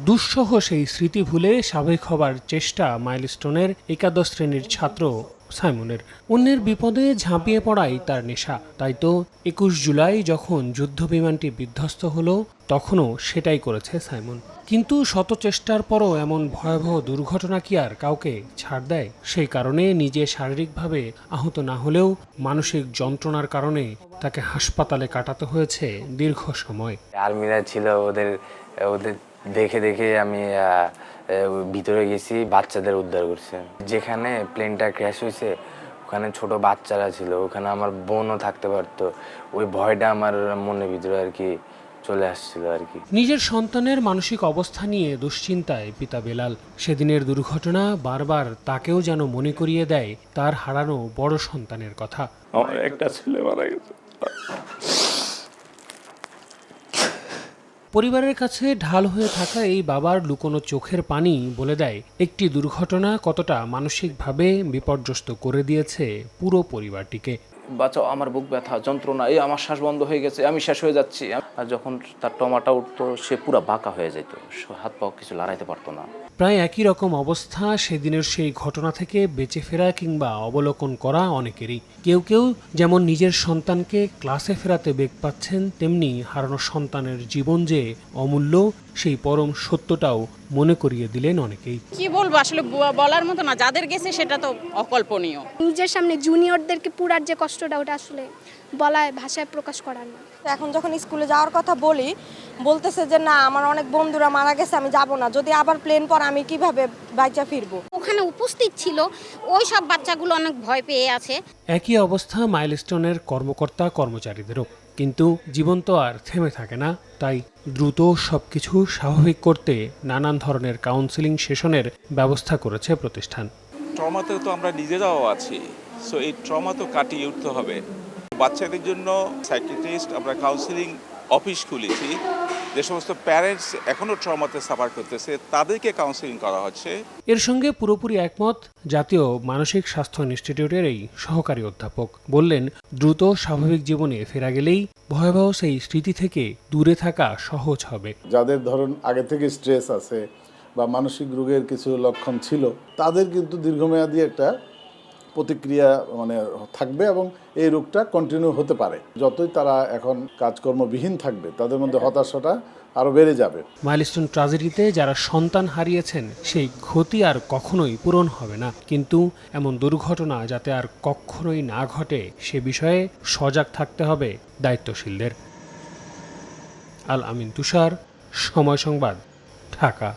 দুঃসহ সেই স্মৃতি ভুলে স্বাভাবিক হবার চেষ্টা মাইলস্টোনের একাদশ শ্রেণীর ছাত্র সাইমনের। অন্যের বিপদে ঝাঁপিয়ে পড়াই তার নেশা। তাই তো ২১ জুলাই যখন যুদ্ধবিমানটি বিধ্বস্ত হলো, তখনও সেটাই করেছে সাইমন। কিন্তু শত চেষ্টার পরও এমন ভয়াবহ দুর্ঘটনা কি আর কাউকে ছাড় দেয়? সেই কারণে নিজে শারীরিকভাবে আহত না হলেও মানসিক যন্ত্রণার কারণে তাকে হাসপাতালে কাটাতে হয়েছে দীর্ঘ সময়। আর্মিরা ছিল, ওদের ওদের দেখে দেখে আমি ভিতরে গেছি, বাচ্চাদের উদ্ধার করছে। যেখানে প্লেনটা ক্র্যাশ হয়েছে ওখানে ছোট বাচ্চারা ছিল, ওখানে আমার বোনও থাকতে পারতো। ওই ভয়টা আমার মনের ভিতরে আর কি চলে আসছিল আর কি। নিজের সন্তানের মানসিক অবস্থা নিয়ে দুশ্চিন্তায় পিতা বেলাল। সেদিনের দুর্ঘটনা বারবার তাকেও যেন মনে করিয়ে দেয় তার হারানো বড় সন্তানের কথা। আমার একটা ছেলে মারা গেছে। পরিবারের কাছে ঢাল হয়ে থাকা এই বাবার লুকোনো চোখের পানি বলে দেয় একটি দুর্ঘটনা কতটা মানসিকভাবে বিপর্যস্ত করে দিয়েছে পুরো পরিবারটিকে। বাঁচাও, আমার বুক ব্যথা, যন্ত্রণা, এই আমার শ্বাস বন্ধ হয়ে গেছে, আমি শেষ হয়ে যাচ্ছি। আর যখন তার টমাটা উঠতো, সে পুরো বাঁকা হয়ে যেত, হাত পা কিছু লড়াইতে পারতো না। প্রায় একই রকম অবস্থা সেদিনের সেই ঘটনা থেকে বেঁচে ফেরা কিংবা অবলোকন করা অনেকেরই। কেউ কেউ যেমন নিজের সন্তানকে ক্লাসে ফেরাতে বেগ পাচ্ছেন, তেমনি হারানো সন্তানের জীবন যে অমূল্য সেই পরম সত্যটাও মনে করিয়ে দিলেন অনেকেই। কি বলবো, আসলে বলার মতো না, যাদের গেছে সেটা তো অকল্পনীয়। নিজের সামনে জুনিয়রদেরকে পুরার যে কষ্টটা, ওটা আসলে বলায় ভাষায় প্রকাশ করার না। এখন যখন স্কুলে যাওয়ার কথা বলতেছে যে না, আমার অনেক বন্ধুরা মারা গেছে, আমি যাব না, যদি আবার প্লেন পড়ে আমি কিভাবে বাইচা ফিরবো। ওখানে উপস্থিত ছিল ওই সব বাচ্চাগুলো অনেক ভয় পেয়ে আছে। একই অবস্থা মাইলস্টোনের কর্মকর্তা কর্মচারীদেরও। কিন্তু জীবন তো আর থেমে থাকে না, তাই দ্রুত সবকিছু স্বাভাবিক করতে নানান ধরনের কাউন্সেলিং সেশনের ব্যবস্থা করেছে প্রতিষ্ঠান। ট্রমাতে তো আমরা নিজেরাও আছি, সো এই ট্রমা তো কাটিয়ে উঠতে হবে। বাচ্চাদের জন্য সাইকিয়াট্রিস্ট, আমরা কাউন্সেলিং অফিস খুলেছি। যে সমস্ত প্যারেন্টস এখনও ট্রমাতে সাফার করতেছে তাদেরকে কাউন্সেলিং করা হচ্ছে। এর সঙ্গে পুরোপুরি একমত জাতীয় মানসিক স্বাস্থ্য ইনস্টিটিউটের এই সহকারী অধ্যাপক। বললেন, দ্রুত স্বাভাবিক জীবনে ফেরা গেলেই ভয়াবহ সেই স্মৃতি থেকে দূরে থাকা সহজ হবে। যাদের ধরুন আগে থেকে স্ট্রেস আছে বা মানসিক রোগের কিছু লক্ষণ ছিল, তাদের কিন্তু দীর্ঘমেয়াদী একটা প্রতিক্রিয়া থাকবে এবং এই রোগটা কন্টিনিউ হতে পারে। যতই তারা এখন কাজকর্মবিহীন থাকবে, তাদের মধ্যে হতাশাটা আরও বেড়ে যাবে। মাইলস্টোন ট্র্যাজেডিতে যারা সন্তান হারিয়েছেন সেই ক্ষতি আর কখনোই পূরণ হবে না। কিন্তু এমন দুর্ঘটনা যাতে আর কখনোই না ঘটে সে বিষয়ে সজাগ থাকতে হবে দায়িত্বশীলদের। আল আমিন তুষার, সময় সংবাদ, ঢাকা।